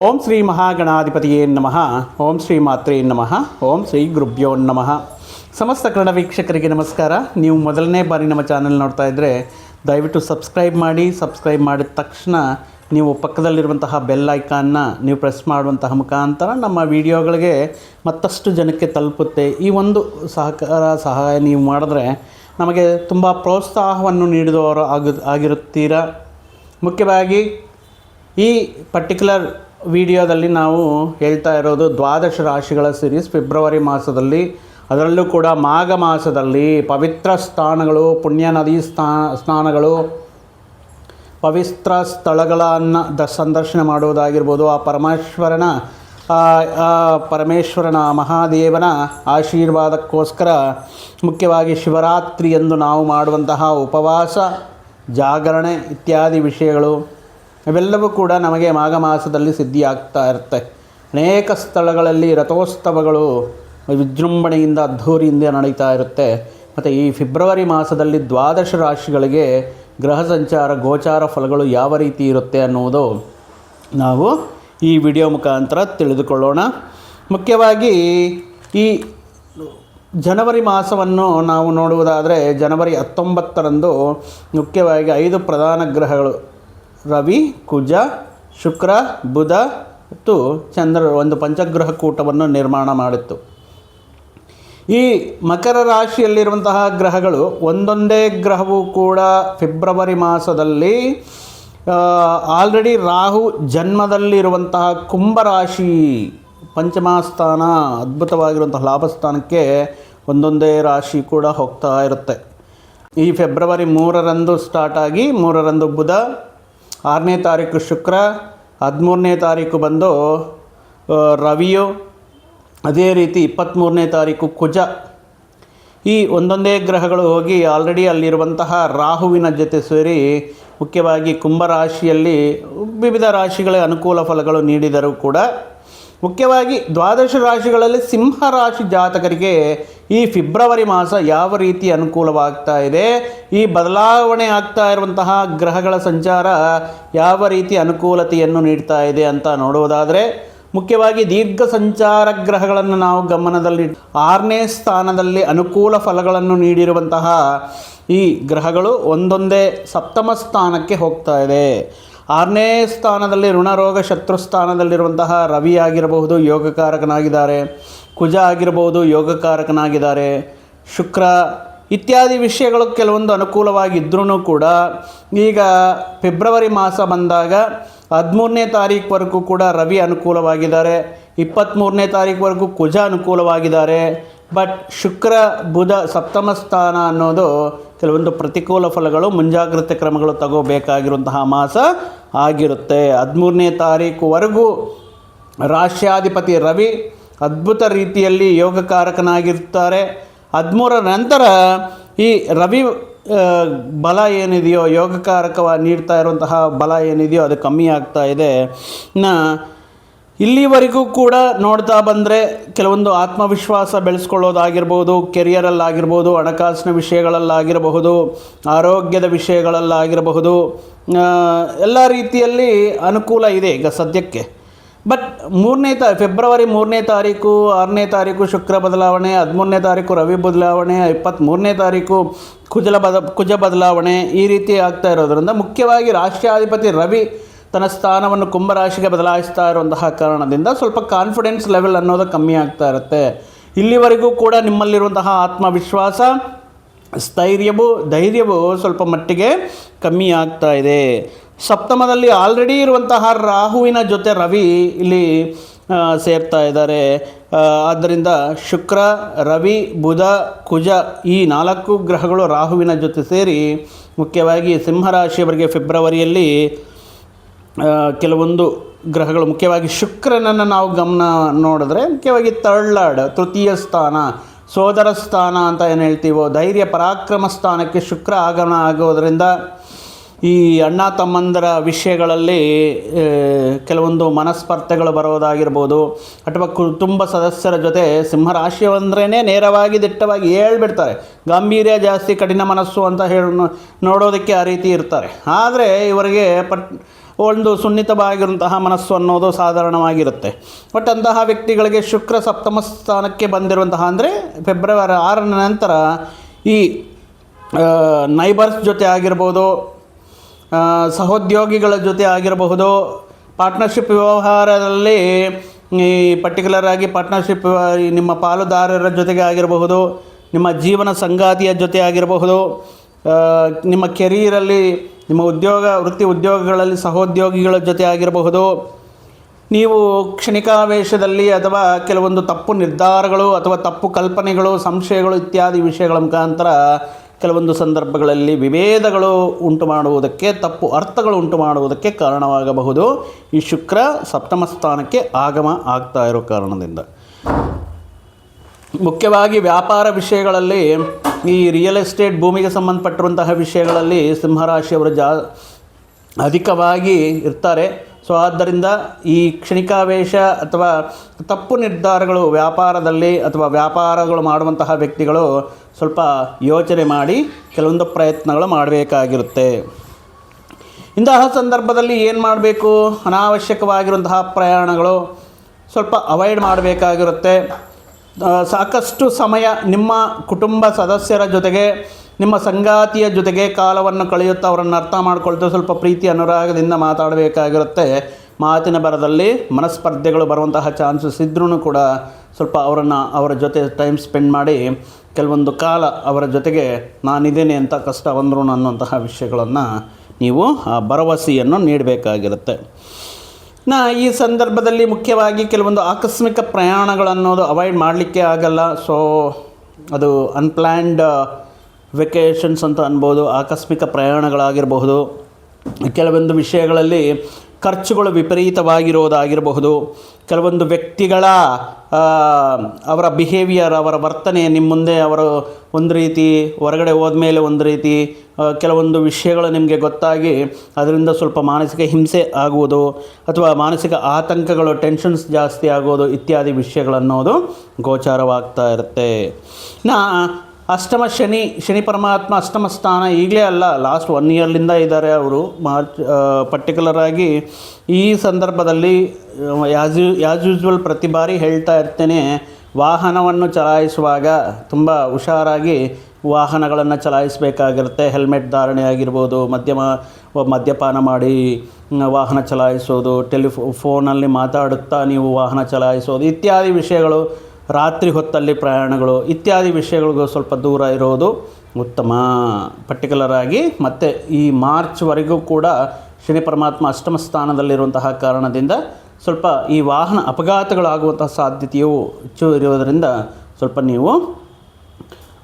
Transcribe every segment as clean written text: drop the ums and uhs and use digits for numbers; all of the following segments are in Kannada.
ಓಂ ಶ್ರೀ ಮಹಾಗಣಾಧಿಪತಿಯೇ ನಮಃ. ಓಂ ಶ್ರೀ ಮಾತ್ರೇ ನಮಃ. ಓಂ ಶ್ರೀ ಗುರುಭ್ಯೋ ನಮಃ. ಸಮಸ್ತ ಕನ್ನಡ ವೀಕ್ಷಕರಿಗೆ ನಮಸ್ಕಾರ. ನೀವು ಮೊದಲನೇ ಬಾರಿ ನಮ್ಮ ಚಾನಲ್ ನೋಡ್ತಾ ಇದ್ದರೆ ದಯವಿಟ್ಟು ಸಬ್ಸ್ಕ್ರೈಬ್ ಮಾಡಿ. ಸಬ್ಸ್ಕ್ರೈಬ್ ಮಾಡಿದ ತಕ್ಷಣ ನೀವು ಪಕ್ಕದಲ್ಲಿರುವಂತಹ ಬೆಲ್ ಐಕಾನ್ನ ನೀವು ಪ್ರೆಸ್ ಮಾಡುವಂತಹ ಮುಖಾಂತರ ನಮ್ಮ ವಿಡಿಯೋಗಳಿಗೆ ಮತ್ತಷ್ಟು ಜನಕ್ಕೆ ತಲುಪುತ್ತೆ. ಈ ಒಂದು ಸಹಾಯ ನೀವು ಮಾಡಿದ್ರೆ ನಮಗೆ ತುಂಬ ಪ್ರೋತ್ಸಾಹವನ್ನು ನೀಡಿದವರು ಆಗಿರುತ್ತೀರಾ. ಮುಖ್ಯವಾಗಿ ಈ ಪರ್ಟಿಕ್ಯುಲರ್ ವಿಡಿಯೋದಲ್ಲಿ ನಾವು ಹೇಳ್ತಾ ಇರೋದು ದ್ವಾದಶ ರಾಶಿಗಳ ಸೀರೀಸ್. ಫೆಬ್ರವರಿ ಮಾಸದಲ್ಲಿ, ಅದರಲ್ಲೂ ಕೂಡ ಮಾಘ ಮಾಸದಲ್ಲಿ ಪವಿತ್ರ ಸ್ಥಾನಗಳು, ಪುಣ್ಯ ನದಿ ಸ್ನಾನಗಳು, ಪವಿತ್ರ ಸ್ಥಳಗಳನ್ನು ಸಂದರ್ಶನ ಮಾಡುವುದಾಗಿರ್ಬೋದು, ಆ ಪರಮೇಶ್ವರನ ಮಹಾದೇವನ ಆಶೀರ್ವಾದಕ್ಕೋಸ್ಕರ ಮುಖ್ಯವಾಗಿ ಶಿವರಾತ್ರಿ ಎಂದು ನಾವು ಮಾಡುವಂತಹ ಉಪವಾಸ, ಜಾಗರಣೆ ಇತ್ಯಾದಿ ವಿಷಯಗಳು ಇವೆಲ್ಲವೂ ಕೂಡ ನಮಗೆ ಮಾಘ ಮಾಸದಲ್ಲಿ ಸಿದ್ಧಿಯಾಗ್ತಾ ಇರುತ್ತೆ. ಅನೇಕ ಸ್ಥಳಗಳಲ್ಲಿ ರಥೋತ್ಸವಗಳು ವಿಜೃಂಭಣೆಯಿಂದ ಅದ್ಧೂರಿಯಿಂದ ನಡೀತಾ ಇರುತ್ತೆ. ಮತ್ತು ಈ ಫೆಬ್ರವರಿ ಮಾಸದಲ್ಲಿ ದ್ವಾದಶ ರಾಶಿಗಳಿಗೆ ಗ್ರಹ ಸಂಚಾರ, ಗೋಚಾರ ಫಲಗಳು ಯಾವ ರೀತಿ ಇರುತ್ತೆ ಅನ್ನುವುದು ನಾವು ಈ ವಿಡಿಯೋ ಮುಖಾಂತರ ತಿಳಿದುಕೊಳ್ಳೋಣ. ಮುಖ್ಯವಾಗಿ ಈ ಜನವರಿ ಮಾಸವನ್ನು ನಾವು ನೋಡುವುದಾದರೆ ಜನವರಿ 19ರಂದು ಮುಖ್ಯವಾಗಿ 5 ಪ್ರಧಾನ ಗ್ರಹಗಳು ರವಿ, ಕುಜ, ಶುಕ್ರ, ಬುಧ ಮತ್ತು ಚಂದ್ರ ಒಂದು ಪಂಚಗ್ರಹ ಕೂಟವನ್ನು ನಿರ್ಮಾಣ ಮಾಡಿತ್ತು. ಈ ಮಕರ ರಾಶಿಯಲ್ಲಿರುವಂತಹ ಗ್ರಹಗಳು ಒಂದೊಂದೇ ಗ್ರಹವೂ ಕೂಡ ಫೆಬ್ರವರಿ ಮಾಸದಲ್ಲಿ ಆಲ್ರೆಡಿ ರಾಹು ಜನ್ಮದಲ್ಲಿರುವಂತಹ ಕುಂಭರಾಶಿ ಪಂಚಮಸ್ಥಾನ ಅದ್ಭುತವಾಗಿರುವಂತಹ ಲಾಭಸ್ಥಾನಕ್ಕೆ ಒಂದೊಂದೇ ರಾಶಿ ಕೂಡ ಹೋಗ್ತಾ ಇರುತ್ತೆ. ಈ ಫೆಬ್ರವರಿ 3ರಂದು ಸ್ಟಾರ್ಟ್ ಆಗಿ 3ರಂದು ಬುಧ, 6ನೇ ತಾರೀಕು ಶುಕ್ರ, 13ನೇ ತಾರೀಕು ಬಂದು ರವಿಯು, ಅದೇ ರೀತಿ 23ನೇ ತಾರೀಕು ಕುಜ. ಈ ಒಂದೊಂದೇ ಗ್ರಹಗಳು ಹೋಗಿ ಆಲ್ರೆಡಿ ಅಲ್ಲಿರುವಂತಹ ರಾಹುವಿನ ಜೊತೆ ಸೇರಿ ಮುಖ್ಯವಾಗಿ ಕುಂಭರಾಶಿಯಲ್ಲಿ ವಿವಿಧ ರಾಶಿಗಳ ಅನುಕೂಲ ಫಲಗಳು ನೀಡಿದರೂ ಕೂಡ ಮುಖ್ಯವಾಗಿ ದ್ವಾದಶ ರಾಶಿಗಳಲ್ಲಿ ಸಿಂಹರಾಶಿ ಜಾತಕರಿಗೆ ಈ ಫೆಬ್ರವರಿ ಮಾಸ ಯಾವ ರೀತಿ ಅನುಕೂಲವಾಗ್ತಾ ಇದೆ, ಈ ಬದಲಾವಣೆ ಆಗ್ತಾ ಇರುವಂತಹ ಗ್ರಹಗಳ ಸಂಚಾರ ಯಾವ ರೀತಿ ಅನುಕೂಲತೆಯನ್ನು ನೀಡ್ತಾ ಇದೆ ಅಂತ ನೋಡುವುದಾದರೆ ಮುಖ್ಯವಾಗಿ ದೀರ್ಘ ಸಂಚಾರ ಗ್ರಹಗಳನ್ನು ನಾವು ಗಮನದಲ್ಲಿ 6ನೇ ಸ್ಥಾನದಲ್ಲಿ ಅನುಕೂಲ ಫಲಗಳನ್ನು ನೀಡಿರುವಂತಹ ಈ ಗ್ರಹಗಳು ಒಂದೊಂದೇ ಸಪ್ತಮ ಸ್ಥಾನಕ್ಕೆ ಹೋಗ್ತಾ ಇದೆ. 6ನೇ ಸ್ಥಾನದಲ್ಲಿ ಋಣರೋಗ ಶತ್ರು ಸ್ಥಾನದಲ್ಲಿರುವಂತಹ ರವಿ ಆಗಿರಬಹುದು, ಯೋಗಕಾರಕನಾಗಿದ್ದಾರೆ. ಕುಜ ಆಗಿರಬಹುದು, ಯೋಗಕಾರಕನಾಗಿದ್ದಾರೆ. ಶುಕ್ರ ಇತ್ಯಾದಿ ವಿಷಯಗಳು ಕೆಲವೊಂದು ಅನುಕೂಲವಾಗಿದ್ದರೂ ಕೂಡ ಈಗ ಫೆಬ್ರವರಿ ಮಾಸ ಬಂದಾಗ 13ನೇ ತಾರೀಕುವರೆಗೂ ಕೂಡ ರವಿ ಅನುಕೂಲವಾಗಿದ್ದಾರೆ, 23ನೇ ತಾರೀಕುವರೆಗೂ ಕುಜ ಅನುಕೂಲವಾಗಿದ್ದಾರೆ. ಬಟ್ ಶುಕ್ರ ಬುಧ ಸಪ್ತಮ ಸ್ಥಾನ ಅನ್ನೋದು ಕೆಲವೊಂದು ಪ್ರತಿಕೂಲ ಫಲಗಳು, ಮುಂಜಾಗ್ರತೆ ಕ್ರಮಗಳು ತಗೋಬೇಕಾಗಿರುವಂತಹ ಮಾಸ ಆಗಿರುತ್ತೆ. 13ನೇ ತಾರೀಕುವರೆಗೂ ರಾಶ್ಯಾಧಿಪತಿ ರವಿ ಅದ್ಭುತ ರೀತಿಯಲ್ಲಿ ಯೋಗಕಾರಕನಾಗಿರ್ತಾರೆ. 13ರ ನಂತರ ಈ ರವಿ ಬಲ ಏನಿದೆಯೋ, ಯೋಗಕಾರಕವಾಗಿ ನೀಡ್ತಾ ಇರುವಂತಹ ಬಲ ಏನಿದೆಯೋ ಅದು ಕಮ್ಮಿ ಆಗ್ತಾ ಇದೆ. ಇಲ್ಲಿವರೆಗೂ ಕೂಡ ನೋಡ್ತಾ ಬಂದರೆ ಕೆಲವೊಂದು ಆತ್ಮವಿಶ್ವಾಸ ಬೆಳೆಸ್ಕೊಳ್ಳೋದಾಗಿರ್ಬೋದು, ಕೆರಿಯರಲ್ಲಾಗಿರ್ಬೋದು, ಹಣಕಾಸಿನ ವಿಷಯಗಳಲ್ಲಾಗಿರಬಹುದು, ಆರೋಗ್ಯದ ವಿಷಯಗಳಲ್ಲಾಗಿರಬಹುದು, ಎಲ್ಲ ರೀತಿಯಲ್ಲಿ ಅನುಕೂಲ ಇದೆ ಈಗ ಸದ್ಯಕ್ಕೆ. ಬಟ್ ಫೆಬ್ರವರಿ 3ನೇ ತಾರೀಕು, 6ನೇ ತಾರೀಕು ಶುಕ್ರ ಬದಲಾವಣೆ, 13ನೇ ತಾರೀಕು ರವಿ ಬದಲಾವಣೆ, 23ನೇ ತಾರೀಕು ಕುಜ ಬದಲಾವಣೆ ಈ ರೀತಿ ಆಗ್ತಾ ಇರೋದರಿಂದ ಮುಖ್ಯವಾಗಿ ರಾಷ್ಟ್ರಾಧಿಪತಿ ರವಿ ತನ್ನ ಸ್ಥಾನವನ್ನು ಕುಂಭರಾಶಿಗೆ ಬದಲಾಯಿಸ್ತಾ ಇರುವಂತಹ ಕಾರಣದಿಂದ ಸ್ವಲ್ಪ ಕಾನ್ಫಿಡೆನ್ಸ್ ಲೆವೆಲ್ ಅನ್ನೋದು ಕಮ್ಮಿ ಆಗ್ತಾ ಇರುತ್ತೆ. ಇಲ್ಲಿವರೆಗೂ ಕೂಡ ನಿಮ್ಮಲ್ಲಿರುವಂತಹ ಆತ್ಮವಿಶ್ವಾಸ, ಧೈರ್ಯವು ಸ್ವಲ್ಪ ಮಟ್ಟಿಗೆ ಕಮ್ಮಿ ಆಗ್ತಾ ಇದೆ. ಸಪ್ತಮದಲ್ಲಿ ಆಲ್ರೆಡಿ ಇರುವಂತಹ ರಾಹುವಿನ ಜೊತೆ ರವಿ ಇಲ್ಲಿ ಸೇರ್ತಾ ಇದ್ದಾರೆ. ಆದ್ದರಿಂದ ಶುಕ್ರ, ರವಿ, ಬುಧ, ಕುಜ ಈ 4 ಗ್ರಹಗಳು ರಾಹುವಿನ ಜೊತೆ ಸೇರಿ ಮುಖ್ಯವಾಗಿ ಸಿಂಹರಾಶಿಯವರಿಗೆ ಫೆಬ್ರವರಿಯಲ್ಲಿ ಕೆಲವೊಂದು ಗ್ರಹಗಳು ಮುಖ್ಯವಾಗಿ ಶುಕ್ರನನ್ನು ನಾವು ಗಮನ ನೋಡಿದ್ರೆ ಮುಖ್ಯವಾಗಿ ತೃತೀಯ ಸ್ಥಾನ, ಸೋದರ ಸ್ಥಾನ ಅಂತ ಏನು ಹೇಳ್ತೀವೋ, ಧೈರ್ಯ ಪರಾಕ್ರಮ ಸ್ಥಾನಕ್ಕೆ ಶುಕ್ರ ಆಗಮನ ಆಗೋದರಿಂದ ಈ ಅಣ್ಣ ತಮ್ಮಂದರ ವಿಷಯಗಳಲ್ಲಿ ಕೆಲವೊಂದು ಮನಸ್ಪರ್ಧೆಗಳು ಬರೋದಾಗಿರ್ಬೋದು, ಅಥವಾ ಕುಟುಂಬ ಸದಸ್ಯರ ಜೊತೆ ಸಿಂಹರಾಶಿಯವಂದ್ರೇ ನೇರವಾಗಿ ದಿಟ್ಟವಾಗಿ ಹೇಳ್ಬಿಡ್ತಾರೆ. ಗಾಂಭೀರ್ಯ ಜಾಸ್ತಿ, ಕಠಿಣ ಮನಸ್ಸು ಅಂತ ನೋಡೋದಕ್ಕೆ ಆ ರೀತಿ ಇರ್ತಾರೆ. ಆದರೆ ಇವರಿಗೆ ಒಂದು ಸುನ್ನಿತವಾಗಿರುವಂತಹ ಮನಸ್ಸು ಅನ್ನೋದು ಸಾಧಾರಣವಾಗಿರುತ್ತೆ. ಬಟ್ ಅಂತಹ ವ್ಯಕ್ತಿಗಳಿಗೆ ಶುಕ್ರ ಸಪ್ತಮ ಸ್ಥಾನಕ್ಕೆ ಬಂದಿರುವಂತಹ ಅಂದರೆ ಫೆಬ್ರವರಿ 6ರ ನಂತರ ಈ ನೈಬರ್ಸ್ ಜೊತೆ ಆಗಿರ್ಬೋದು, ಸಹೋದ್ಯೋಗಿಗಳ ಜೊತೆ ಆಗಿರಬಹುದು, ಪಾರ್ಟ್ನರ್ಶಿಪ್ ವ್ಯವಹಾರದಲ್ಲಿ ಈ ಪರ್ಟಿಕ್ಯುಲರ್ ಆಗಿ ಪಾರ್ಟ್ನರ್ಶಿಪ್ ನಿಮ್ಮ ಪಾಲುದಾರರ ಜೊತೆಗೆ ಆಗಿರಬಹುದು, ನಿಮ್ಮ ಜೀವನ ಸಂಗಾತಿಯ ಜೊತೆ ಆಗಿರಬಹುದು, ನಿಮ್ಮ ಕೆರಿಯರಲ್ಲಿ ನಿಮ್ಮ ವೃತ್ತಿ ಉದ್ಯೋಗಗಳಲ್ಲಿ ಸಹೋದ್ಯೋಗಿಗಳ ಜೊತೆ ಆಗಿರಬಹುದು. ನೀವು ಕ್ಷಣಿಕಾವೇಶದಲ್ಲಿ ಅಥವಾ ಕೆಲವೊಂದು ತಪ್ಪು ನಿರ್ಧಾರಗಳು ಅಥವಾ ತಪ್ಪು ಕಲ್ಪನೆಗಳು, ಸಂಶಯಗಳು ಇತ್ಯಾದಿ ವಿಷಯಗಳ ಮುಖಾಂತರ ಕೆಲವೊಂದು ಸಂದರ್ಭಗಳಲ್ಲಿ ವಿಭೇದಗಳು ಉಂಟು ಮಾಡುವುದಕ್ಕೆ, ತಪ್ಪು ಅರ್ಥಗಳು ಉಂಟು ಮಾಡುವುದಕ್ಕೆ ಕಾರಣವಾಗಬಹುದು ಈ ಶುಕ್ರ ಸಪ್ತಮ ಸ್ಥಾನಕ್ಕೆ ಆಗಮ ಆಗ್ತಾ ಇರೋ ಕಾರಣದಿಂದ. ಮುಖ್ಯವಾಗಿ ವ್ಯಾಪಾರ ವಿಷಯಗಳಲ್ಲಿ, ಈ ರಿಯಲ್ ಎಸ್ಟೇಟ್ ಭೂಮಿಗೆ ಸಂಬಂಧಪಟ್ಟಿರುವಂತಹ ವಿಷಯಗಳಲ್ಲಿ ಸಿಂಹರಾಶಿಯವರು ಅಧಿಕವಾಗಿ ಇರ್ತಾರೆ. ಸೊ ಆದ್ದರಿಂದ ಈ ಕ್ಷಣಿಕಾವೇಶ ಅಥವಾ ತಪ್ಪು ನಿರ್ಧಾರಗಳು ವ್ಯಾಪಾರದಲ್ಲಿ ಅಥವಾ ವ್ಯಾಪಾರಗಳು ಮಾಡುವಂತಹ ವ್ಯಕ್ತಿಗಳು ಸ್ವಲ್ಪ ಯೋಚನೆ ಮಾಡಿ ಕೆಲವೊಂದು ಪ್ರಯತ್ನಗಳು ಮಾಡಬೇಕಾಗಿರುತ್ತೆ. ಇಂತಹ ಸಂದರ್ಭದಲ್ಲಿ ಏನು ಮಾಡಬೇಕು? ಅನಾವಶ್ಯಕವಾಗಿರುವಂತಹ ಪ್ರಯಾಣಗಳು ಸ್ವಲ್ಪ ಅವಾಯ್ಡ್ ಮಾಡಬೇಕಾಗಿರುತ್ತೆ. ಸಾಕಷ್ಟು ಸಮಯ ನಿಮ್ಮ ಕುಟುಂಬ ಸದಸ್ಯರ ಜೊತೆಗೆ, ನಿಮ್ಮ ಸಂಗಾತಿಯ ಜೊತೆಗೆ ಕಾಲವನ್ನು ಕಳೆಯುತ್ತಾ ಅವರನ್ನು ಅರ್ಥ ಮಾಡಿಕೊಳ್ತಾ ಸ್ವಲ್ಪ ಪ್ರೀತಿ ಅನುರಾಗದಿಂದ ಮಾತಾಡಬೇಕಾಗಿರುತ್ತೆ. ಮಾತಿನ ಬರದಲ್ಲಿ ಮನಸ್ಪರ್ಧೆಗಳು ಬರುವಂತಹ ಚಾನ್ಸಸ್ ಇದ್ರೂ ಕೂಡ ಸ್ವಲ್ಪ ಅವರ ಜೊತೆ ಟೈಮ್ ಸ್ಪೆಂಡ್ ಮಾಡಿ ಕೆಲವೊಂದು ಕಾಲ ಅವರ ಜೊತೆಗೆ ನಾನಿದ್ದೇನೆ ಅಂತ ಕಷ್ಟ ಬಂದರೂ ಅನ್ನುವಂತಹ ವಿಷಯಗಳನ್ನು ನೀವು ಭರವಸೆಯನ್ನು ನೀಡಬೇಕಾಗಿರುತ್ತೆ. ಈ ಸಂದರ್ಭದಲ್ಲಿ ಮುಖ್ಯವಾಗಿ ಕೆಲವೊಂದು ಆಕಸ್ಮಿಕ ಪ್ರಯಾಣಗಳನ್ನೋದು ಅವಾಯ್ಡ್ ಮಾಡಲಿಕ್ಕೆ ಆಗಲ್ಲ. ಸೊ ಅದು ಅನ್ಪ್ಲ್ಯಾನ್ಡ್ ವೆಕೇಷನ್ಸ್ ಅಂತ ಅನ್ಬೋದು, ಆಕಸ್ಮಿಕ ಪ್ರಯಾಣಗಳಾಗಿರಬಹುದು. ಕೆಲವೊಂದು ವಿಷಯಗಳಲ್ಲಿ ಖರ್ಚುಗಳು ವಿಪರೀತವಾಗಿರೋದಾಗಿರಬಹುದು. ಕೆಲವೊಂದು ವ್ಯಕ್ತಿಗಳ ಅವರ ಬಿಹೇವಿಯರ್, ಅವರ ವರ್ತನೆ ನಿಮ್ಮ ಮುಂದೆ ಅವರು ಒಂದು ರೀತಿ, ಹೊರಗಡೆ ಹೋದ್ಮೇಲೆ ಒಂದು ರೀತಿ, ಕೆಲವೊಂದು ವಿಷಯಗಳು ನಿಮಗೆ ಗೊತ್ತಾಗಿ ಅದರಿಂದ ಸ್ವಲ್ಪ ಮಾನಸಿಕ ಹಿಂಸೆ ಆಗುವುದು ಅಥವಾ ಮಾನಸಿಕ ಆತಂಕಗಳು, ಟೆನ್ಷನ್ಸ್ ಜಾಸ್ತಿ ಆಗೋದು ಇತ್ಯಾದಿ ವಿಷಯಗಳನ್ನೋದು ಗೋಚಾರವಾಗ್ತಾ ಇರುತ್ತೆ. ಅಷ್ಟಮ ಶನಿ ಪರಮಾತ್ಮ ಅಷ್ಟಮ ಸ್ಥಾನ ಈಗಲೇ ಅಲ್ಲ, ಲಾಸ್ಟ್ 1 ಇಯರ್ಲಿಂದ ಇದ್ದಾರೆ ಅವರು. ಪರ್ಟಿಕ್ಯುಲರ್ ಆಗಿ ಈ ಸಂದರ್ಭದಲ್ಲಿ ಆ್ಯಸ್ ಯೂಸ್ವಲ್ ಪ್ರತಿ ಬಾರಿ ಹೇಳ್ತಾ ಇರ್ತೇನೆ, ವಾಹನವನ್ನು ಚಲಾಯಿಸುವಾಗ ತುಂಬ ಹುಷಾರಾಗಿ ವಾಹನಗಳನ್ನು ಚಲಾಯಿಸಬೇಕಾಗಿರುತ್ತೆ. ಹೆಲ್ಮೆಟ್ ಧಾರಣೆ ಆಗಿರ್ಬೋದು, ಮದ್ಯಪಾನ ಮಾಡಿ ವಾಹನ ಚಲಾಯಿಸೋದು, ಫೋನಲ್ಲಿ ಮಾತಾಡುತ್ತಾ ನೀವು ವಾಹನ ಚಲಾಯಿಸೋದು ಇತ್ಯಾದಿ ವಿಷಯಗಳು, ರಾತ್ರಿ ಹೊತ್ತಲ್ಲಿ ಪ್ರಯಾಣಗಳು ಇತ್ಯಾದಿ ವಿಷಯಗಳಿಗೂ ಸ್ವಲ್ಪ ದೂರ ಇರೋದು ಉತ್ತಮ. ಪರ್ಟಿಕ್ಯುಲರ್ ಆಗಿ ಮತ್ತು ಈ ಮಾರ್ಚ್ವರೆಗೂ ಕೂಡ ಶನಿ ಪರಮಾತ್ಮ ಅಷ್ಟಮ ಸ್ಥಾನದಲ್ಲಿರುವಂತಹ ಕಾರಣದಿಂದ ಸ್ವಲ್ಪ ಈ ವಾಹನ ಅಪಘಾತಗಳಾಗುವಂತಹ ಸಾಧ್ಯತೆಯು ಹೆಚ್ಚು ಇರುವುದರಿಂದ ಸ್ವಲ್ಪ ನೀವು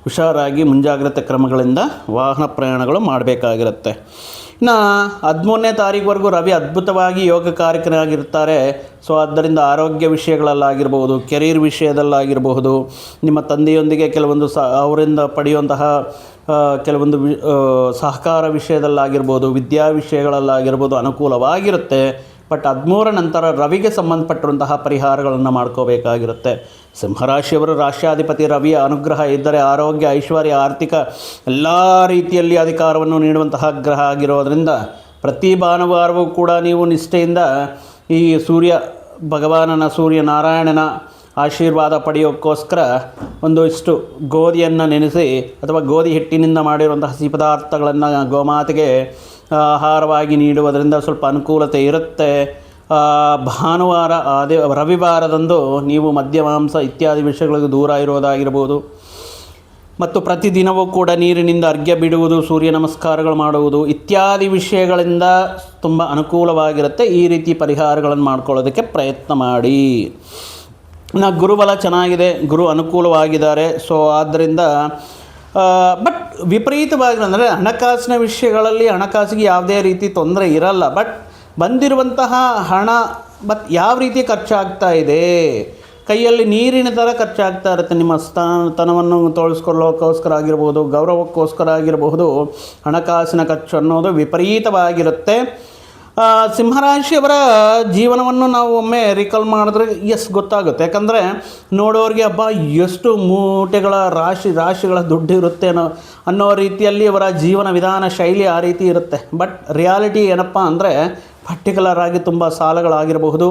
ಹುಷಾರಾಗಿ ಮುಂಜಾಗ್ರತೆ ಕ್ರಮಗಳಿಂದ ವಾಹನ ಪ್ರಯಾಣಗಳು ಮಾಡಬೇಕಾಗಿರುತ್ತೆ. ಇನ್ನು 13ನೇ ತಾರೀಕುವರೆಗೂ ರವಿ ಅದ್ಭುತವಾಗಿ ಯೋಗಕಾರಕನಾಗಿರ್ತಾರೆ. ಸೊ ಆದ್ದರಿಂದ ಆರೋಗ್ಯ ವಿಷಯಗಳಲ್ಲಾಗಿರ್ಬೋದು, ಕೆರಿಯರ್ ವಿಷಯದಲ್ಲಾಗಿರಬಹುದು, ನಿಮ್ಮ ತಂದೆಯೊಂದಿಗೆ ಕೆಲವೊಂದು ಅವರಿಂದ ಪಡೆಯುವಂತಹ ಕೆಲವೊಂದು ಸಹಕಾರ ವಿಷಯದಲ್ಲಾಗಿರ್ಬೋದು, ವಿದ್ಯಾ ವಿಷಯಗಳಲ್ಲಾಗಿರ್ಬೋದು ಅನುಕೂಲವಾಗಿರುತ್ತೆ. ಬಟ್ 13ರ ನಂತರ ರವಿಗೆ ಸಂಬಂಧಪಟ್ಟಿರುವಂತಹ ಪರಿಹಾರಗಳನ್ನು ಮಾಡ್ಕೋಬೇಕಾಗಿರುತ್ತೆ. ಸಿಂಹರಾಶಿಯವರು ರಾಶ್ಯಾಧಿಪತಿ ರವಿಯ ಅನುಗ್ರಹ ಇದ್ದರೆ ಆರೋಗ್ಯ, ಐಶ್ವರ್ಯ, ಆರ್ಥಿಕ ಎಲ್ಲ ರೀತಿಯಲ್ಲಿ ಅಧಿಕಾರವನ್ನು ನೀಡುವಂತಹ ಗ್ರಹ ಆಗಿರೋದರಿಂದ ಪ್ರತಿ ಭಾನುವಾರವೂ ಕೂಡ ನೀವು ನಿಷ್ಠೆಯಿಂದ ಈ ಸೂರ್ಯನಾರಾಯಣನ ಆಶೀರ್ವಾದ ಪಡೆಯೋಕ್ಕೋಸ್ಕರ ಒಂದಿಷ್ಟು ಗೋಧಿಯನ್ನು ನೆನೆಸಿ ಅಥವಾ ಗೋಧಿ ಹಿಟ್ಟಿನಿಂದ ಮಾಡಿರುವಂತಹ ಸಿಹಿ ಪದಾರ್ಥಗಳನ್ನು ಗೋಮಾತೆಗೆ ಆಹಾರವಾಗಿ ನೀಡುವುದರಿಂದ ಸ್ವಲ್ಪ ಅನುಕೂಲತೆ ಇರುತ್ತೆ. ಭಾನುವಾರ ರವಿವಾರದಂದು ನೀವು ಮದ್ಯ ಮಾಂಸ ಇತ್ಯಾದಿ ವಿಷಯಗಳಿಗೆ ದೂರ ಇರೋದಾಗಿರ್ಬೋದು. ಮತ್ತು ಪ್ರತಿದಿನವೂ ಕೂಡ ನೀರಿನಿಂದ ಅರ್ಘ್ಯ ಬಿಡುವುದು, ಸೂರ್ಯ ನಮಸ್ಕಾರಗಳು ಮಾಡುವುದು ಇತ್ಯಾದಿ ವಿಷಯಗಳಿಂದ ತುಂಬ ಅನುಕೂಲವಾಗಿರುತ್ತೆ. ಈ ರೀತಿ ಪರಿಹಾರಗಳನ್ನು ಮಾಡ್ಕೊಳ್ಳೋದಕ್ಕೆ ಪ್ರಯತ್ನ ಮಾಡಿ. ಗುರುಬಲ ಚೆನ್ನಾಗಿದೆ, ಗುರು ಅನುಕೂಲವಾಗಿದ್ದಾರೆ. ಸೊ ಆದ್ದರಿಂದ ಬಟ್ ವಿಪರೀತವಾಗಿ ಅಂದರೆ ಹಣಕಾಸಿನ ವಿಷಯಗಳಲ್ಲಿ ಹಣಕಾಸಿಗೆ ಯಾವುದೇ ರೀತಿ ತೊಂದರೆ ಇರಲ್ಲ. ಬಟ್ ಬಂದಿರುವಂತಹ ಹಣ ಯಾವ ರೀತಿ ಖರ್ಚಾಗ್ತಾ ಇದೆ, ಕೈಯಲ್ಲಿ ನೀರಿನ ಥರ ಖರ್ಚಾಗ್ತಾ ಇರುತ್ತೆ. ನಿಮ್ಮ ಸ್ಥಾನವನ್ನು ತೋರಿಸ್ಕೊಳ್ಳೋಕ್ಕೋಸ್ಕರ ಆಗಿರ್ಬೋದು, ಗೌರವಕ್ಕೋಸ್ಕರ ಆಗಿರಬಹುದು, ಹಣಕಾಸಿನ ಖರ್ಚು ಅನ್ನೋದು ವಿಪರೀತವಾಗಿರುತ್ತೆ. ಸಿಂಹರಾಶಿಯವರ ಜೀವನವನ್ನು ನಾವು ಒಮ್ಮೆ ರಿಕಾಲ್ ಮಾಡಿದ್ರೆ ಗೊತ್ತಾಗುತ್ತೆ. ಯಾಕಂದರೆ ನೋಡೋರಿಗೆ ಎಷ್ಟು ಮೂಟೆಗಳ ರಾಶಿಗಳ ದುಡ್ಡು ಇರುತ್ತೆ ಅನ್ನೋ ರೀತಿಯಲ್ಲಿ ಅವರ ಜೀವನ ವಿಧಾನ ಶೈಲಿ ಆ ರೀತಿ ಇರುತ್ತೆ. ಬಟ್ ರಿಯಾಲಿಟಿ ಏನಪ್ಪ ಅಂದರೆ ಪರ್ಟಿಕ್ಯುಲರ್ ಆಗಿ ತುಂಬ ಸಾಲಗಳಾಗಿರಬಹುದು,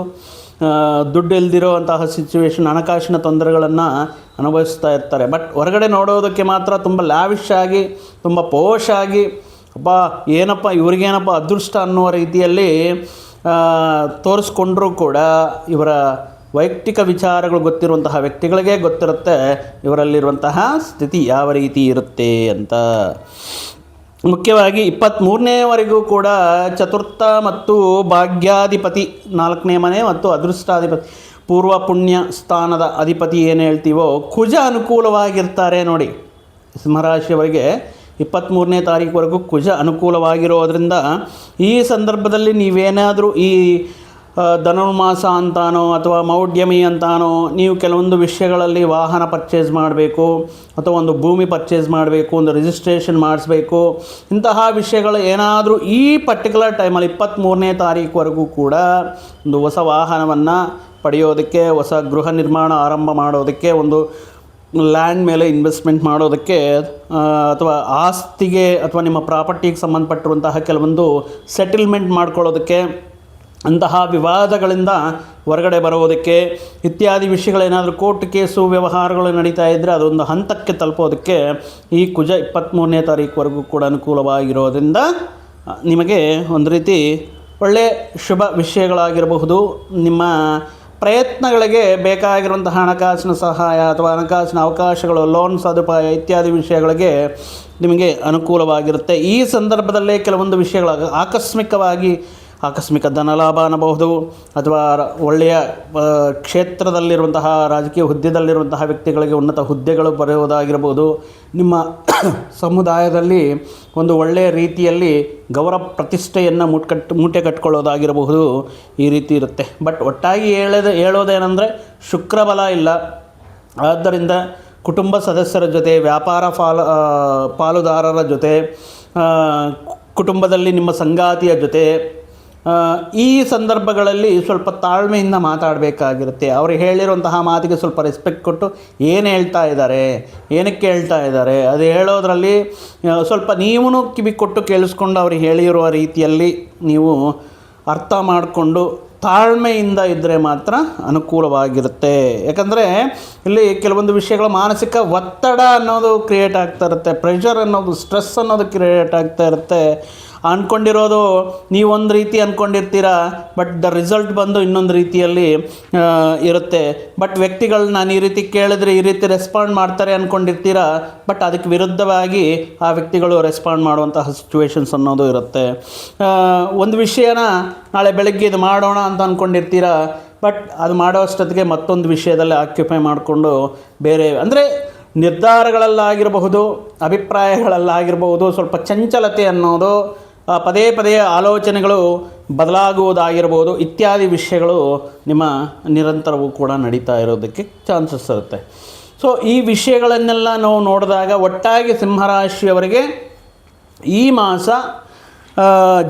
ದುಡ್ಡು ಇಲ್ದಿರೋ ಅಂತಹ ಸಿಚುವೇಶನ್, ಹಣಕಾಸಿನ ತೊಂದರೆಗಳನ್ನು ಅನುಭವಿಸ್ತಾ ಇರ್ತಾರೆ. ಬಟ್ ಹೊರಗಡೆ ನೋಡೋದಕ್ಕೆ ಮಾತ್ರ ತುಂಬ ಲ್ಯಾವಿಶ್ ಆಗಿ, ತುಂಬ ಪೋಷ್ ಆಗಿ, ಏನಪ್ಪ ಇವ್ರಿಗೇನಪ್ಪ ಅದೃಷ್ಟ ಅನ್ನುವ ರೀತಿಯಲ್ಲಿ ತೋರಿಸ್ಕೊಂಡ್ರೂ ಕೂಡ ಇವರ ವೈಯಕ್ತಿಕ ವಿಚಾರಗಳು ಗೊತ್ತಿರುವಂತಹ ವ್ಯಕ್ತಿಗಳಿಗೆ ಗೊತ್ತಿರುತ್ತೆ ಇವರಲ್ಲಿರುವಂತಹ ಸ್ಥಿತಿ ಯಾವ ರೀತಿ ಇರುತ್ತೆ ಅಂತ. ಮುಖ್ಯವಾಗಿ 23ನೇವರೆಗೂ ಕೂಡ ಚತುರ್ಥ ಮತ್ತು ಭಾಗ್ಯಾಧಿಪತಿ 4ನೇ ಮನೆ ಮತ್ತು ಅದೃಷ್ಟಾಧಿಪತಿ ಪೂರ್ವ ಪುಣ್ಯ ಸ್ಥಾನದ ಅಧಿಪತಿ ಏನು ಹೇಳ್ತೀವೋ ಕುಜ ಅನುಕೂಲವಾಗಿರ್ತಾರೆ ನೋಡಿ. ಸಿಂಹರಾಶಿಯವರಿಗೆ 23ನೇ ತಾರೀಕುವರೆಗೂ ಕುಜ ಅನುಕೂಲವಾಗಿರೋದ್ರಿಂದ ಈ ಸಂದರ್ಭದಲ್ಲಿ ನೀವೇನಾದರೂ ಈ ಧನುರ್ಮಾಸ ಅಂತಾನೋ ಅಥವಾ ಮೌಢ್ಯಮಿ ಅಂತಾನೋ ನೀವು ಕೆಲವೊಂದು ವಿಷಯಗಳಲ್ಲಿ ವಾಹನ ಪರ್ಚೇಸ್ ಮಾಡಬೇಕು ಅಥವಾ ಒಂದು ಭೂಮಿ ಪರ್ಚೇಸ್ ಮಾಡಬೇಕು, ಒಂದು ರಿಜಿಸ್ಟ್ರೇಷನ್ ಮಾಡಿಸ್ಬೇಕು, ಇಂತಹ ವಿಷಯಗಳು ಏನಾದರೂ ಈ ಪರ್ಟಿಕ್ಯುಲರ್ ಟೈಮಲ್ಲಿ 23ನೇ ತಾರೀಕುವರೆಗೂ ಕೂಡ ಒಂದು ಹೊಸ ವಾಹನವನ್ನು ಪಡೆಯೋದಕ್ಕೆ, ಹೊಸ ಗೃಹ ನಿರ್ಮಾಣ ಆರಂಭ ಮಾಡೋದಕ್ಕೆ, ಒಂದು ಲ್ಯಾಂಡ್ ಮೇಲೆ ಇನ್ವೆಸ್ಟ್ಮೆಂಟ್ ಮಾಡೋದಕ್ಕೆ ಅಥವಾ ಆಸ್ತಿಗೆ ಅಥವಾ ನಿಮ್ಮ ಪ್ರಾಪರ್ಟಿಗೆ ಸಂಬಂಧಪಟ್ಟಿರುವಂತಹ ಕೆಲವೊಂದು ಸೆಟಲ್ಮೆಂಟ್ ಮಾಡ್ಕೊಳ್ಳೋದಕ್ಕೆ, ಅಂತಹ ವಿವಾದಗಳಿಂದ ಹೊರಗಡೆ ಬರೋದಕ್ಕೆ ಇತ್ಯಾದಿ ವಿಷಯಗಳೇನಾದರೂ ಕೋರ್ಟ್ ಕೇಸು ವ್ಯವಹಾರಗಳು ನಡೀತಾ ಇದ್ದರೆ ಅದೊಂದು ಹಂತಕ್ಕೆ ತಲುಪೋದಕ್ಕೆ ಈ ಕುಜ 23ನೇ ತಾರೀಕುವರೆಗೂ ಕೂಡ ಅನುಕೂಲವಾಗಿರೋದ್ರಿಂದ ನಿಮಗೆ ಒಂದು ರೀತಿ ಒಳ್ಳೆಯ ಶುಭ ವಿಷಯಗಳಾಗಿರಬಹುದು. ನಿಮ್ಮ ಪ್ರಯತ್ನಗಳಿಗೆ ಬೇಕಾಗಿರುವಂತಹ ಹಣಕಾಸಿನ ಸಹಾಯ ಅಥವಾ ಹಣಕಾಸಿನ ಅವಕಾಶಗಳು, ಲೋನ್ ಸದುಪಾಯ ಇತ್ಯಾದಿ ವಿಷಯಗಳಿಗೆ ನಿಮಗೆ ಅನುಕೂಲವಾಗಿರುತ್ತೆ. ಈ ಸಂದರ್ಭದಲ್ಲೇ ಕೆಲವೊಂದು ವಿಷಯಗಳ ಆಕಸ್ಮಿಕ ಧನಲಾಭ ಅನ್ನಬಹುದು ಅಥವಾ ಒಳ್ಳೆಯ ಕ್ಷೇತ್ರದಲ್ಲಿರುವಂತಹ ರಾಜಕೀಯ ಹುದ್ದೆದಲ್ಲಿರುವಂತಹ ವ್ಯಕ್ತಿಗಳಿಗೆ ಉನ್ನತ ಹುದ್ದೆಗಳು ಬರೆಯುವುದಾಗಿರ್ಬೋದು. ನಿಮ್ಮ ಸಮುದಾಯದಲ್ಲಿ ಒಂದು ಒಳ್ಳೆಯ ರೀತಿಯಲ್ಲಿ ಗೌರವ ಪ್ರತಿಷ್ಠೆಯನ್ನು ಮೂಟೆ ಕಟ್ಕೊಳ್ಳೋದಾಗಿರಬಹುದು. ಈ ರೀತಿ ಇರುತ್ತೆ. ಬಟ್ ಒಟ್ಟಾಗಿ ಹೇಳೋದೇನೆಂದರೆ ಶುಕ್ರಬಲ ಇಲ್ಲ. ಆದ್ದರಿಂದ ಕುಟುಂಬ ಸದಸ್ಯರ ಜೊತೆ, ವ್ಯಾಪಾರ ಪಾಲುದಾರರ ಜೊತೆ, ಕುಟುಂಬದಲ್ಲಿ ನಿಮ್ಮ ಸಂಗಾತಿಯ ಜೊತೆ ಈ ಸಂದರ್ಭಗಳಲ್ಲಿ ಸ್ವಲ್ಪ ತಾಳ್ಮೆಯಿಂದ ಮಾತಾಡಬೇಕಾಗಿರುತ್ತೆ. ಅವರು ಹೇಳಿರುವಂತಹ ಮಾತಿಗೆ ಸ್ವಲ್ಪ ರೆಸ್ಪೆಕ್ಟ್ ಕೊಟ್ಟು ಏನು ಹೇಳ್ತಾ ಇದ್ದಾರೆ, ಏನಕ್ಕೆ ಹೇಳ್ತಾ ಇದ್ದಾರೆ ಅದು ಹೇಳೋದ್ರಲ್ಲಿ ಸ್ವಲ್ಪ ನೀವೂ ಕಿವಿ ಕೊಟ್ಟು ಕೇಳಿಸ್ಕೊಂಡು ಅವ್ರಿಗೆ ಹೇಳಿರುವ ರೀತಿಯಲ್ಲಿ ನೀವು ಅರ್ಥ ಮಾಡಿಕೊಂಡು ತಾಳ್ಮೆಯಿಂದ ಇದ್ದರೆ ಮಾತ್ರ ಅನುಕೂಲವಾಗಿರುತ್ತೆ. ಯಾಕಂದರೆ ಇಲ್ಲಿ ಕೆಲವೊಂದು ವಿಷಯಗಳ ಮಾನಸಿಕ ಒತ್ತಡ ಅನ್ನೋದು ಕ್ರಿಯೇಟ್ ಆಗ್ತಾ ಇರುತ್ತೆ, ಪ್ರೆಷರ್ ಅನ್ನೋದು, ಸ್ಟ್ರೆಸ್ ಅನ್ನೋದು ಕ್ರಿಯೇಟ್ ಆಗ್ತಾ ಇರುತ್ತೆ. ಅಂದ್ಕೊಂಡಿರೋದು ನೀವೊಂದು ರೀತಿ ಅಂದ್ಕೊಂಡಿರ್ತೀರ, ಬಟ್ ದ ರಿಸಲ್ಟ್ ಬಂದು ಇನ್ನೊಂದು ರೀತಿಯಲ್ಲಿ ಇರುತ್ತೆ. ಬಟ್ ವ್ಯಕ್ತಿಗಳು ನಾನು ಈ ರೀತಿ ಕೇಳಿದ್ರೆ ಈ ರೀತಿ ರೆಸ್ಪಾಂಡ್ ಮಾಡ್ತಾರೆ ಅಂದ್ಕೊಂಡಿರ್ತೀರ, ಬಟ್ ಅದಕ್ಕೆ ವಿರುದ್ಧವಾಗಿ ಆ ವ್ಯಕ್ತಿಗಳು ರೆಸ್ಪಾಂಡ್ ಮಾಡುವಂತಹ ಸಿಚುವೇಶನ್ಸ್ ಅನ್ನೋದು ಇರುತ್ತೆ. ಒಂದು ವಿಷಯನ ನಾಳೆ ಬೆಳಗ್ಗೆ ಇದು ಮಾಡೋಣ ಅಂತ ಅಂದ್ಕೊಂಡಿರ್ತೀರ, ಬಟ್ ಅದು ಮಾಡೋ ಅಷ್ಟೊತ್ತಿಗೆ ಮತ್ತೊಂದು ವಿಷಯದಲ್ಲಿ ಆಕ್ಯುಪೈ ಮಾಡಿಕೊಂಡು ಬೇರೆ ಅಂದರೆ ನಿರ್ಧಾರಗಳಲ್ಲಾಗಿರಬಹುದು, ಅಭಿಪ್ರಾಯಗಳಲ್ಲಾಗಿರಬಹುದು, ಸ್ವಲ್ಪ ಚಂಚಲತೆ ಅನ್ನೋದು, ಪದೇ ಪದೇ ಆಲೋಚನೆಗಳು ಬದಲಾಗುವುದಾಗಿರ್ಬೋದು ಇತ್ಯಾದಿ ವಿಷಯಗಳು ನಿಮ್ಮ ನಿರಂತರವೂ ಕೂಡ ನಡೀತಾ ಇರೋದಕ್ಕೆ ಚಾನ್ಸಸ್ ಇರುತ್ತೆ. ಸೊ ಈ ವಿಷಯಗಳನ್ನೆಲ್ಲ ನಾವು ನೋಡಿದಾಗ ಒಟ್ಟಾಗಿ ಸಿಂಹರಾಶಿಯವರಿಗೆ ಈ ಮಾಸ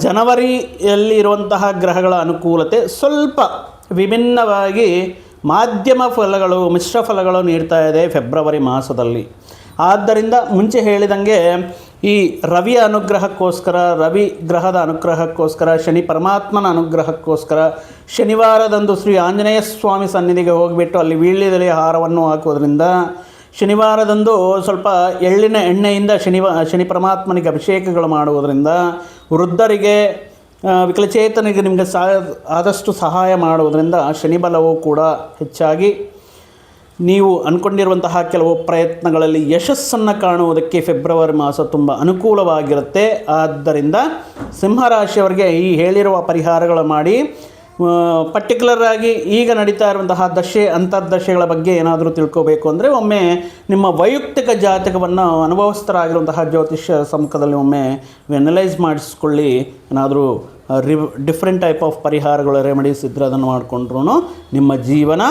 ಜನವರಿಯಲ್ಲಿ ಇರುವಂತಹ ಗ್ರಹಗಳ ಅನುಕೂಲತೆ ಸ್ವಲ್ಪ ವಿಭಿನ್ನವಾಗಿ ಮಾಧ್ಯಮ ಫಲಗಳು, ಮಿಶ್ರ ಫಲಗಳು ನೀಡ್ತಾ ಇದೆ ಫೆಬ್ರವರಿ ಮಾಸದಲ್ಲಿ. ಆದ್ದರಿಂದ ಮುಂಚೆ ಹೇಳಿದಂಗೆ ಈ ರವಿಯ ಅನುಗ್ರಹಕ್ಕೋಸ್ಕರ, ರವಿ ಗ್ರಹದ ಅನುಗ್ರಹಕ್ಕೋಸ್ಕರ, ಶನಿ ಪರಮಾತ್ಮನ ಅನುಗ್ರಹಕ್ಕೋಸ್ಕರ ಶನಿವಾರದಂದು ಶ್ರೀ ಆಂಜನೇಯ ಸ್ವಾಮಿ ಸನ್ನಿಧಿಗೆ ಹೋಗಿಬಿಟ್ಟು ಅಲ್ಲಿ ವೀಳ್ಯದೆಲೆಯ ಹಾರವನ್ನು ಹಾಕೋದ್ರಿಂದ, ಶನಿವಾರದಂದು ಸ್ವಲ್ಪ ಎಳ್ಳಿನ ಎಣ್ಣೆಯಿಂದ ಶನಿ ಪರಮಾತ್ಮನಿಗೆ ಅಭಿಷೇಕಗಳು ಮಾಡುವುದರಿಂದ, ವೃದ್ಧರಿಗೆ, ವಿಕಲಚೇತನಿಗೆ ನಿಮಗೆ ಆದಷ್ಟು ಸಹಾಯ ಮಾಡುವುದರಿಂದ ಶನಿ ಬಲವೂ ಕೂಡ ಹೆಚ್ಚಾಗಿ ನೀವು ಅಂದ್ಕೊಂಡಿರುವಂತಹ ಕೆಲವು ಪ್ರಯತ್ನಗಳಲ್ಲಿ ಯಶಸ್ಸನ್ನು ಕಾಣುವುದಕ್ಕೆ ಫೆಬ್ರವರಿ ಮಾಸ ತುಂಬ ಅನುಕೂಲವಾಗಿರುತ್ತೆ. ಆದ್ದರಿಂದ ಸಿಂಹರಾಶಿಯವರಿಗೆ ಈ ಹೇಳಿರುವ ಪರಿಹಾರಗಳು ಮಾಡಿ, ಪರ್ಟಿಕ್ಯುಲರಾಗಿ ಈಗ ನಡೀತಾ ಇರುವಂತಹ ದಶೆ ಅಂತರ್ದಶೆಗಳ ಬಗ್ಗೆ ಏನಾದರೂ ತಿಳ್ಕೋಬೇಕು ಅಂದರೆ ಒಮ್ಮೆ ನಿಮ್ಮ ವೈಯಕ್ತಿಕ ಜಾತಕವನ್ನು ಅನುಭವಸ್ಥರಾಗಿರುವಂತಹ ಜ್ಯೋತಿಷ್ಯ ಸಮ್ಮುಖದಲ್ಲಿ ಒಮ್ಮೆ ಅನಲೈಸ್ ಮಾಡಿಸ್ಕೊಳ್ಳಿ. ಏನಾದರೂ ಡಿಫ್ರೆಂಟ್ ಟೈಪ್ ಆಫ್ ಪರಿಹಾರಗಳು, ರೆಮಿಡೀಸ್ ಇದ್ದರೆ ಅದನ್ನು ಮಾಡಿಕೊಂಡ್ರೂ ನಿಮ್ಮ ಜೀವನ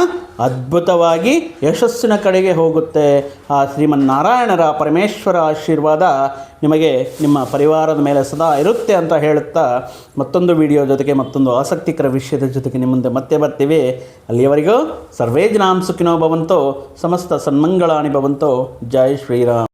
ಅದ್ಭುತವಾಗಿ ಯಶಸ್ಸಿನ ಕಡೆಗೆ ಹೋಗುತ್ತೆ. ಆ ಶ್ರೀಮನ್ನಾರಾಯಣರ ಪರಮೇಶ್ವರ ಆಶೀರ್ವಾದ ನಿಮಗೆ ನಿಮ್ಮ ಪರಿವಾರದ ಮೇಲೆ ಸದಾ ಇರುತ್ತೆ ಅಂತ ಹೇಳುತ್ತಾ ಮತ್ತೊಂದು ವಿಡಿಯೋ ಜೊತೆಗೆ ಮತ್ತೊಂದು ಆಸಕ್ತಿಕರ ವಿಷಯದ ಜೊತೆಗೆ ನಿಮ್ಮ ಮುಂದೆ ಮತ್ತೆ ಬರ್ತೀವಿ. ಅಲ್ಲಿಯವರೆಗೂ ಸರ್ವೇ ಜನಾಂ ಸುಖಿನೋ ಭವಂತೋ, ಸಮಸ್ತ ಸನ್ಮಂಗಳಾನಿ ಭವಂತೋ. ಜೈ ಶ್ರೀರಾಮ್.